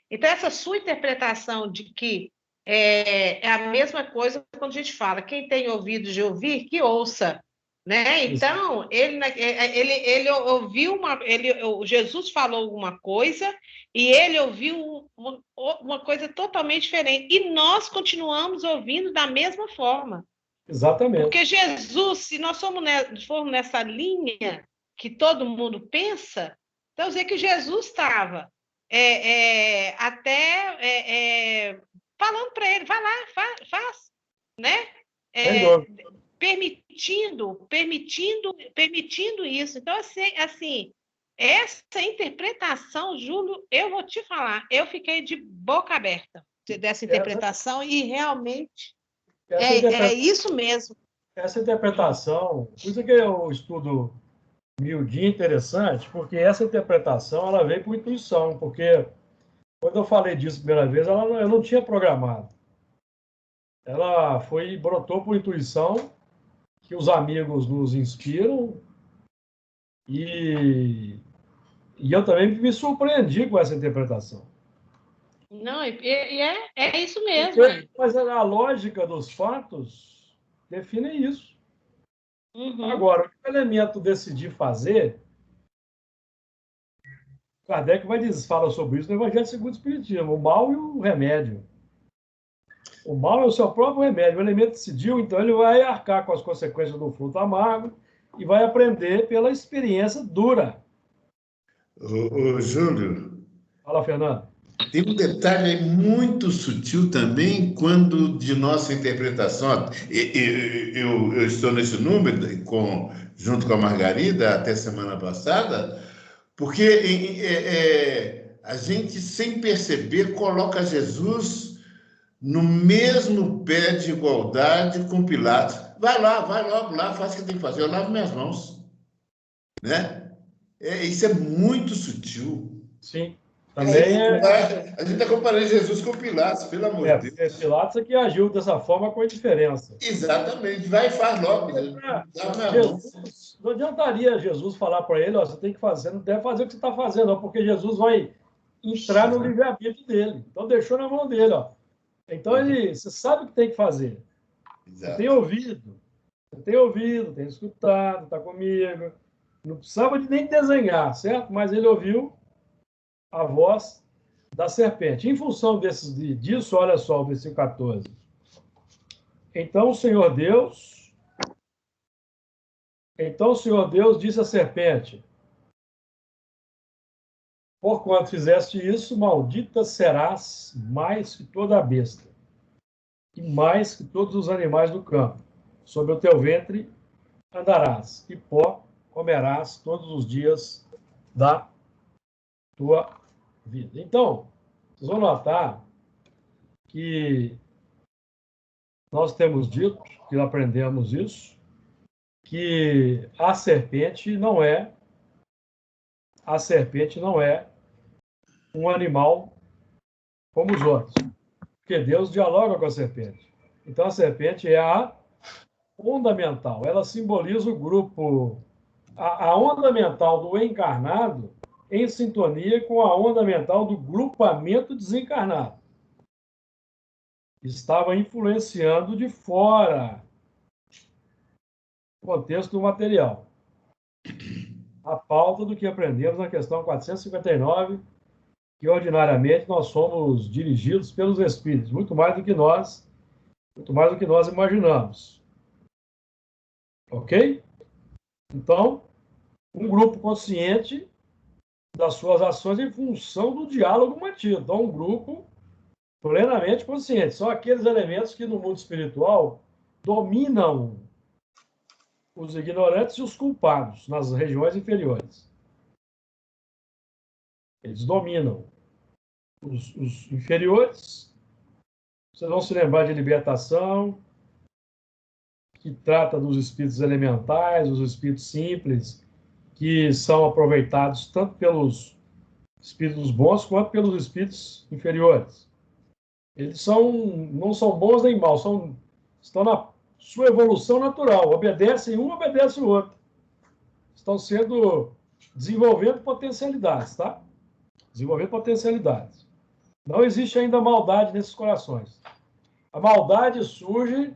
Então, essa sua interpretação de que é a mesma coisa quando a gente fala, quem tem ouvido de ouvir, que ouça. Né? Então, ele ouviu Jesus falou alguma coisa e ele ouviu uma coisa totalmente diferente. E nós continuamos ouvindo da mesma forma. Exatamente. Porque Jesus, se nós formos nessa linha que todo mundo pensa, então dizer que Jesus estava falando para ele, vai lá, faz, né? Permitindo isso. Então, assim, essa interpretação, Júlio, eu vou te falar, eu fiquei de boca aberta dessa interpretação e realmente é isso mesmo. Essa interpretação, por isso que eu estudo miudinho interessante, porque essa interpretação ela veio por intuição, porque quando eu falei disso a primeira vez, eu não tinha programado. Ela brotou por intuição, que os amigos nos inspiram, e eu também me surpreendi com essa interpretação. Não, é isso mesmo. Mas a lógica dos fatos define isso. Uhum. Agora, o que o elemento decidir fazer, Kardec fala sobre isso no Evangelho segundo o Espiritismo, o mal e o remédio. O mal é o seu próprio remédio. O elemento decidiu, então ele vai arcar com as consequências do fruto amargo e vai aprender pela experiência dura. Ô, Júlio. Fala, Fernando. Tem um detalhe aí muito sutil também quando de nossa interpretação. Eu estou nesse número junto com a Margarida até semana passada, porque a gente, sem perceber, coloca Jesus no mesmo pé de igualdade com Pilatos. Vai logo lá, faz o que tem que fazer, eu lavo minhas mãos. Né? Isso é muito sutil. Sim. Também a gente está comparando Jesus com Pilatos, pelo amor de Deus. Pilatos é que agiu dessa forma com a diferença. Exatamente. Vai e faz logo. Não adiantaria Jesus falar para ele, você tem que fazer, não deve fazer o que você está fazendo, porque Jesus vai entrar no livre-arbítrio dele. Então, deixou na mão dele. Ó. Então, você sabe o que tem que fazer. Exato. Você tem ouvido, tem escutado, está comigo. Não precisava nem desenhar, certo? Mas ele ouviu a voz da serpente. Em função disso, olha só o versículo 14. Então o Senhor Deus disse à serpente: porquanto fizeste isso, maldita serás mais que toda a besta, e mais que todos os animais do campo. Sobre o teu ventre andarás, e pó comerás todos os dias da tua vida. Então, vocês vão notar que nós temos dito, que aprendemos isso, que a serpente não é um animal como os outros, porque Deus dialoga com a serpente. Então, a serpente é a onda mental, ela simboliza o grupo, a onda mental do encarnado em sintonia com a onda mental do grupamento desencarnado. Estava influenciando de fora o contexto do material. a pauta do que aprendemos na questão 459, que ordinariamente nós somos dirigidos pelos Espíritos, muito mais do que nós imaginamos. Ok? Então, um grupo consciente das suas ações em função do diálogo mantido. Então, um grupo plenamente consciente. São aqueles elementos que no mundo espiritual dominam os ignorantes e os culpados nas regiões inferiores. Eles dominam os inferiores. Vocês vão se lembrar de libertação, que trata dos espíritos elementais, os espíritos simples, que são aproveitados tanto pelos espíritos bons quanto pelos espíritos inferiores. Eles não são bons nem maus, estão na sua evolução natural. Obedecem um, obedece o outro. Estão desenvolvendo potencialidades, tá? Desenvolvendo potencialidades. Não existe ainda maldade nesses corações. A maldade surge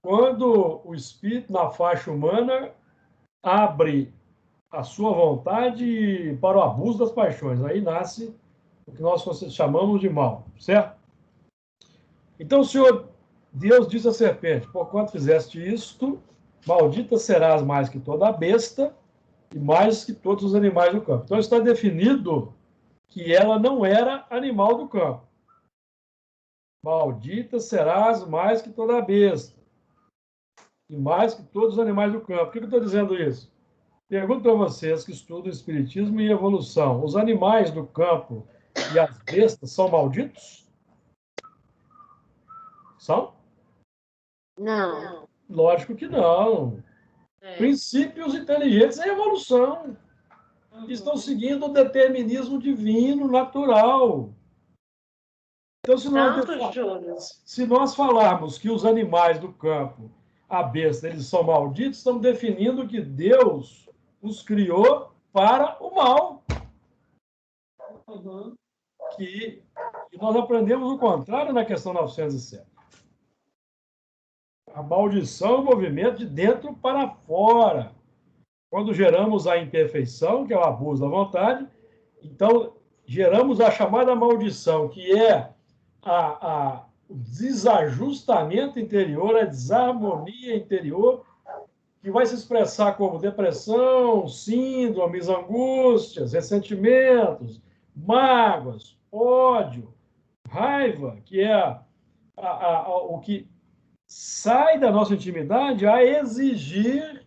quando o espírito, na faixa humana, abre a sua vontade para o abuso das paixões. Aí nasce o que nós chamamos de mal, certo? Então, o Senhor Deus diz à serpente: porquanto fizeste isto, maldita serás mais que toda a besta e mais que todos os animais do campo. Então, está definido que ela não era animal do campo. Maldita serás mais que toda a besta e mais que todos os animais do campo. Por que eu estou dizendo isso? Pergunto para vocês que estudam Espiritismo e evolução. Os animais do campo e as bestas são malditos? São? Não. Lógico que não. Princípios inteligentes em evolução. Estão seguindo o determinismo divino, natural. Então, se nós falarmos que os animais do campo, a besta, eles são malditos, estamos definindo que Deus os criou para o mal. E nós aprendemos o contrário na questão 907. A maldição é o movimento de dentro para fora. Quando geramos a imperfeição, que é o abuso da vontade, então geramos a chamada maldição, que é o desajustamento interior, a desarmonia interior, que vai se expressar como depressão, síndromes, angústias, ressentimentos, mágoas, ódio, raiva, que é o que sai da nossa intimidade a exigir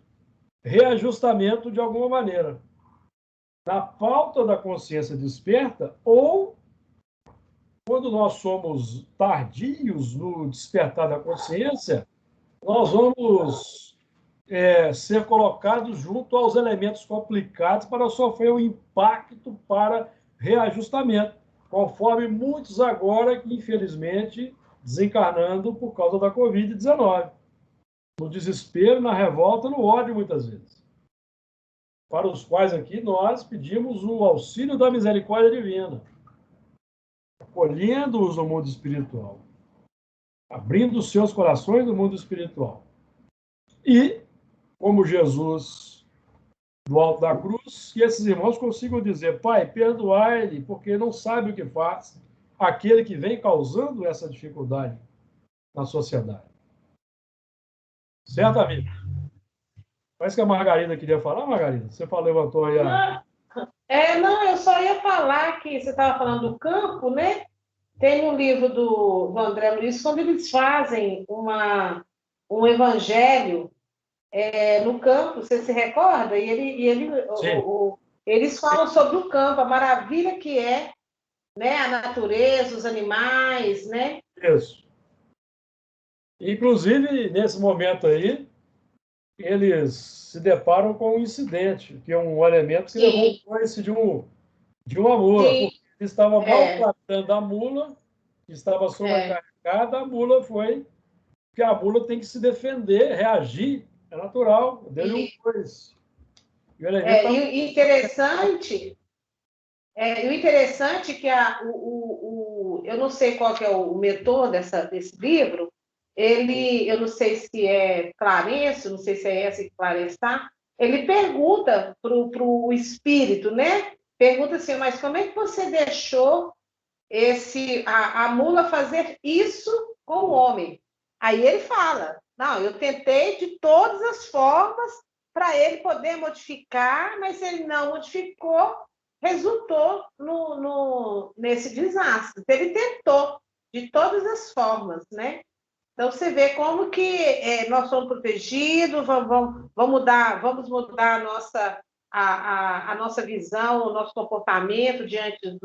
reajustamento de alguma maneira. Na falta da consciência desperta, ou quando nós somos tardios no despertar da consciência, nós vamos ser colocados junto aos elementos complicados para sofrer o impacto para reajustamento, conforme muitos agora, infelizmente, desencarnando por causa da Covid-19. No desespero, na revolta, no ódio, muitas vezes. Para os quais aqui nós pedimos o auxílio da misericórdia divina, acolhendo-os no mundo espiritual, abrindo os seus corações no mundo espiritual. E, como Jesus do alto da cruz, que esses irmãos consigam dizer: Pai, perdoai-lhe, porque não sabe o que faz, aquele que vem causando essa dificuldade na sociedade. Certo, amigo? Parece que a Margarida queria falar, Margarida. Você levantou aí a... Não, eu só ia falar que você estava falando do campo, né? Tem um livro do André Luiz, quando eles fazem um evangelho no campo, você se recorda? Eles falam sobre o campo, a maravilha que é, né? A natureza, os animais, né? Isso. Inclusive, nesse momento aí, eles se deparam com um incidente, que é um elemento que levou o coice de uma mula. Porque eles estavam maltratando a mula, que estava sobrecarregada, a mula foi... Porque a mula tem que se defender, reagir, é natural, deu um coice. E o interessante é que eu não sei qual que é o mentor desse livro, eu não sei se é Clarence, não sei se é essa que Clarence está, ele pergunta para o espírito, né? Pergunta assim, mas como é que você deixou a mula fazer isso com o homem? Aí ele fala, não, eu tentei de todas as formas para ele poder modificar, mas ele não modificou, resultou nesse desastre. Ele tentou de todas as formas, né? Então, você vê como que nós somos protegidos, vamos mudar a nossa visão, o nosso comportamento diante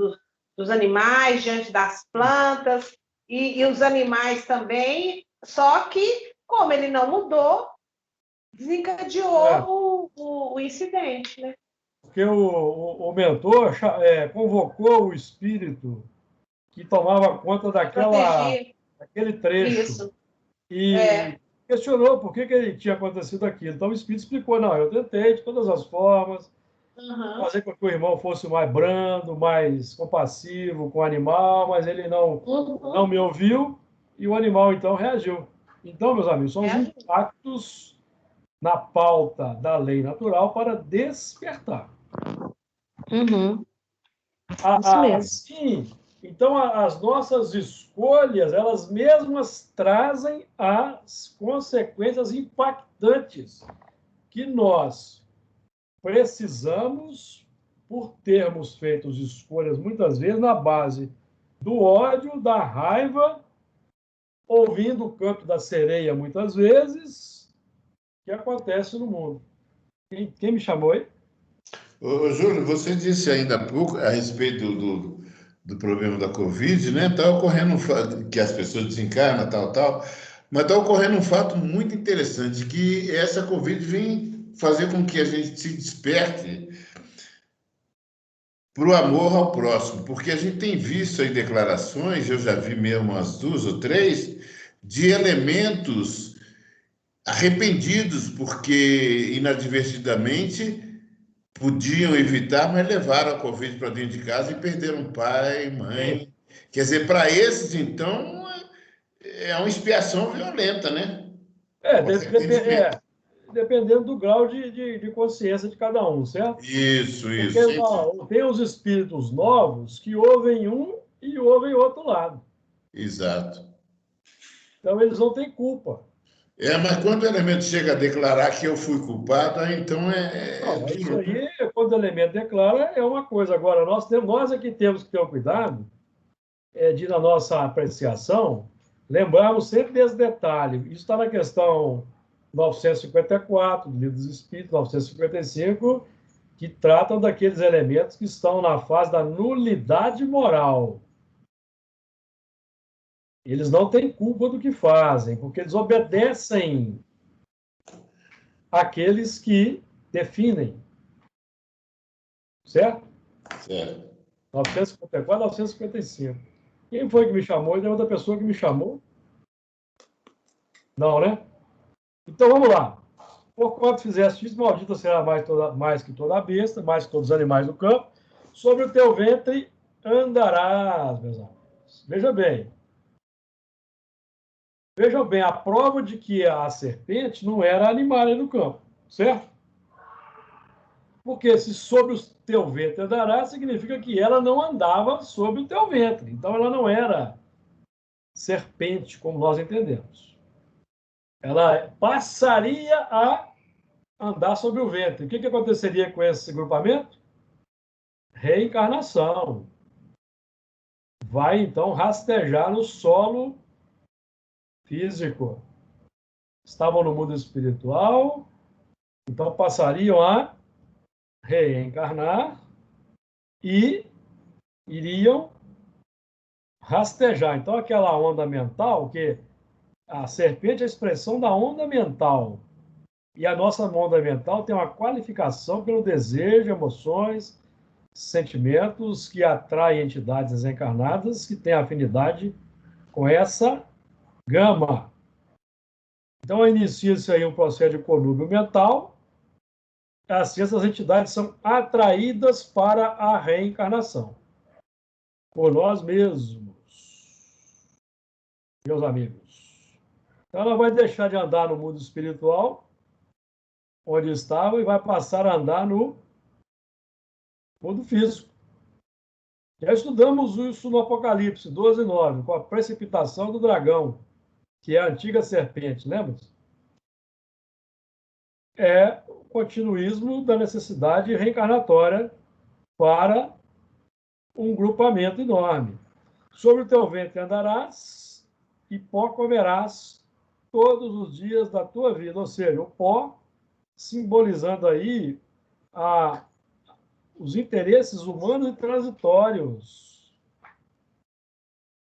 dos animais, diante das plantas, e os animais também, só que, como ele não mudou, desencadeou o incidente, né? Porque o mentor convocou o espírito que tomava conta Proteger, daquele trecho isso. e questionou por que ele tinha acontecido aquilo. Então o espírito explicou, não, eu tentei de todas as formas fazer com que o irmão fosse mais brando, mais compassivo com o animal, mas ele não me ouviu e o animal então reagiu. Então, meus amigos, são os impactos na pauta da lei natural para despertar. Isso mesmo. Assim, então, as nossas escolhas, elas mesmas trazem as consequências impactantes que nós precisamos, por termos feito escolhas muitas vezes na base do ódio, da raiva, ouvindo o canto da sereia muitas vezes, que acontece no mundo. Quem me chamou aí? Ô, Júlio, você disse ainda há pouco a respeito do problema da Covid, né? Está ocorrendo que as pessoas desencarnam, tal, mas está ocorrendo um fato muito interessante, que essa Covid vem fazer com que a gente se desperte para o amor ao próximo, porque a gente tem visto aí declarações, eu já vi mesmo umas duas ou três, de elementos arrependidos, porque inadvertidamente podiam evitar, mas levaram a Covid para dentro de casa e perderam pai, mãe. Quer dizer, para esses, então, é uma expiação violenta, né? É, O arrependimento. dependendo do grau de consciência de cada um, certo? Porque Isso. tem os espíritos novos que ouvem um e ouvem outro lado. Exato. Então, eles não têm culpa. Mas quando o elemento chega a declarar que eu fui culpado, aí então Não, isso aí, quando o elemento declara, é uma coisa. Agora, nós aqui temos que ter o cuidado de, na nossa apreciação, lembrarmos sempre desse detalhe. Isso está na questão 954 do Livro dos Espíritos, 955, que tratam daqueles elementos que estão na fase da nulidade moral. Eles não têm culpa do que fazem, porque eles obedecem àqueles que definem. Certo? Certo. 954, 955. Quem foi que me chamou? Tem outra pessoa que me chamou? Não, né? Então, vamos lá. Porquanto fizeste isso, maldita será mais que toda a besta, mais que todos os animais do campo. Sobre o teu ventre andarás, meus amigos. Vejam bem, a prova de que a serpente não era animal no campo, certo? Porque se sobre o teu ventre andará, significa que ela não andava sobre o teu ventre. Então, ela não era serpente, como nós entendemos. Ela passaria a andar sobre o ventre. O que aconteceria com esse grupamento? Reencarnação. Vai, então, rastejar no solo físico. Estavam no mundo espiritual, então passariam a reencarnar e iriam rastejar. Então, aquela onda mental, que a serpente é a expressão da onda mental. E a nossa onda mental tem uma qualificação pelo desejo, emoções, sentimentos que atraem entidades desencarnadas que têm afinidade com essa gama. Então, inicia-se aí um processo de conúbio mental. Assim, essas entidades são atraídas para a reencarnação por nós mesmos, meus amigos. Então, ela vai deixar de andar no mundo espiritual onde estava e vai passar a andar no mundo físico. Já estudamos isso no Apocalipse 12:9, com a precipitação do dragão, que é a antiga serpente, lembra? É o continuismo da necessidade reencarnatória para um grupamento enorme. Sobre o teu ventre andarás e pó comerás todos os dias da tua vida. Ou seja, o pó simbolizando aí os interesses humanos e transitórios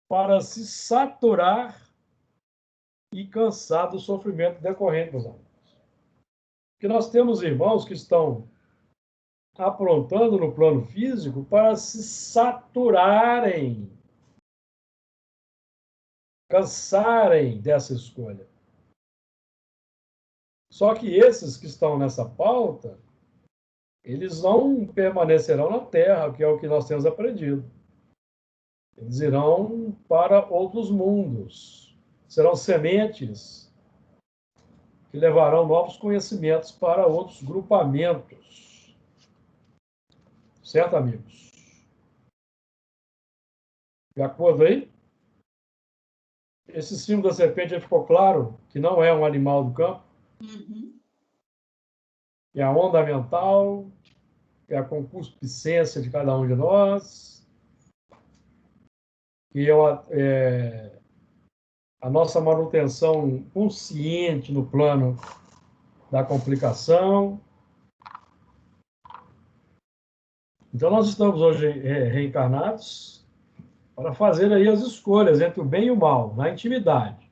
para se saturar e cansar do sofrimento decorrente, meus amigos. Porque nós temos irmãos que estão aprontando no plano físico para se saturarem, cansarem dessa escolha. Só que esses que estão nessa pauta, eles não permanecerão na Terra, que é o que nós temos aprendido. Eles irão para outros mundos. Serão sementes que levarão novos conhecimentos para outros grupamentos. Certo, amigos? De acordo aí? Esse símbolo da serpente já ficou claro que não é um animal do campo? Uhum. É a onda mental, é a concupiscência de cada um de nós, que é a nossa manutenção consciente no plano da complicação. Então, nós estamos hoje reencarnados para fazer aí as escolhas entre o bem e o mal, na intimidade.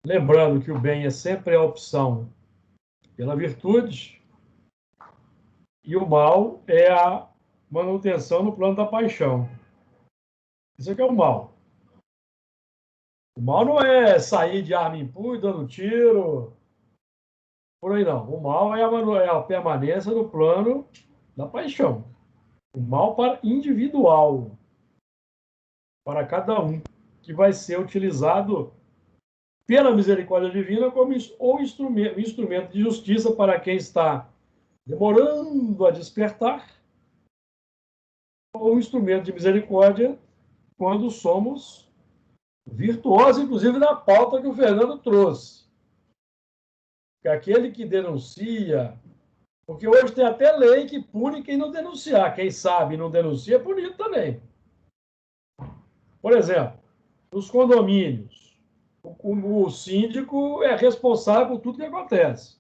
Lembrando que o bem é sempre a opção pela virtude, e o mal é a manutenção no plano da paixão. Isso aqui é o mal. O mal não é sair de arma em punho, dando tiro, por aí não. O mal é a permanência no plano da paixão. O mal individual, para cada um, que vai ser utilizado pela misericórdia divina como instrumento de justiça para quem está demorando a despertar, ou um instrumento de misericórdia quando somos virtuosos, inclusive na pauta que o Fernando trouxe. Que aquele que denuncia, porque hoje tem até lei que pune quem não denunciar. Quem sabe e não denuncia é punido também. Por exemplo, nos condomínios, o síndico é responsável por tudo que acontece.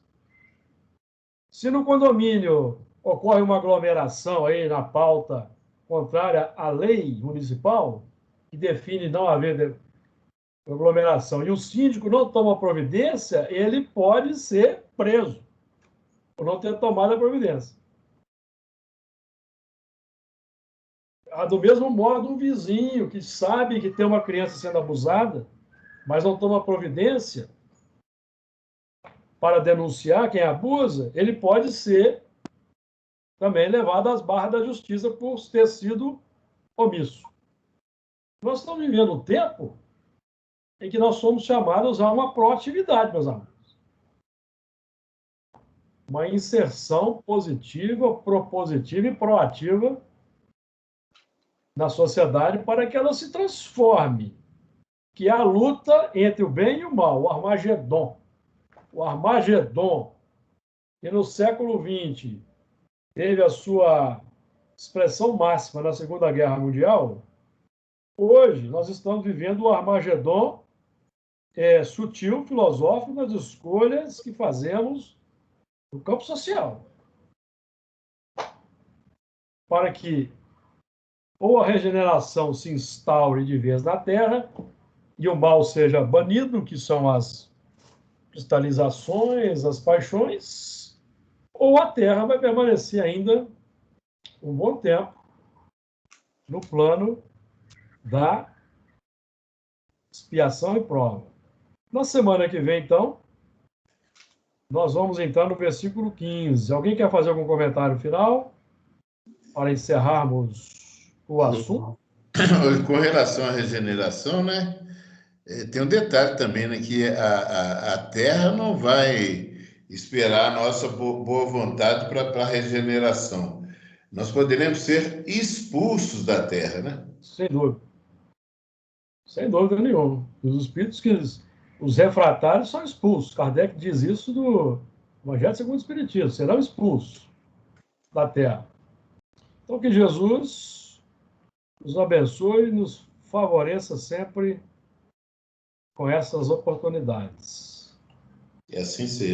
Se no condomínio ocorre uma aglomeração aí na pauta contrária à lei municipal, que define não haver aglomeração, e o síndico não toma providência, ele pode ser preso por não ter tomado a providência. Do mesmo modo, um vizinho que sabe que tem uma criança sendo abusada, mas não toma providência para denunciar quem abusa, ele pode ser também levado às barras da justiça por ter sido omisso. Nós estamos vivendo um tempo em que nós somos chamados a uma proatividade, meus amigos. Uma inserção positiva, propositiva e proativa na sociedade para que ela se transforme, que é a luta entre o bem e o mal, o Armagedon. O Armagedon, que no século XX teve a sua expressão máxima na Segunda Guerra Mundial, hoje nós estamos vivendo o Armagedon sutil, filosófico, nas escolhas que fazemos no campo social. Para que ou a regeneração se instaure de vez na Terra e o mal seja banido, que são as cristalizações, as paixões, ou a Terra vai permanecer ainda um bom tempo no plano da expiação e prova. Na semana que vem, então, nós vamos entrar no versículo 15. Alguém quer fazer algum comentário final para encerrarmos o assunto? Com relação à regeneração, né? Tem um detalhe também, né? Que a Terra não vai esperar a nossa boa vontade para a regeneração. Nós poderemos ser expulsos da terra, né? Sem dúvida. Sem dúvida nenhuma. Os espíritos os refratários são expulsos. Kardec diz isso do Evangelho segundo o Espiritismo, serão expulsos da terra. Então, que Jesus nos abençoe e nos favoreça sempre com essas oportunidades. E assim seja.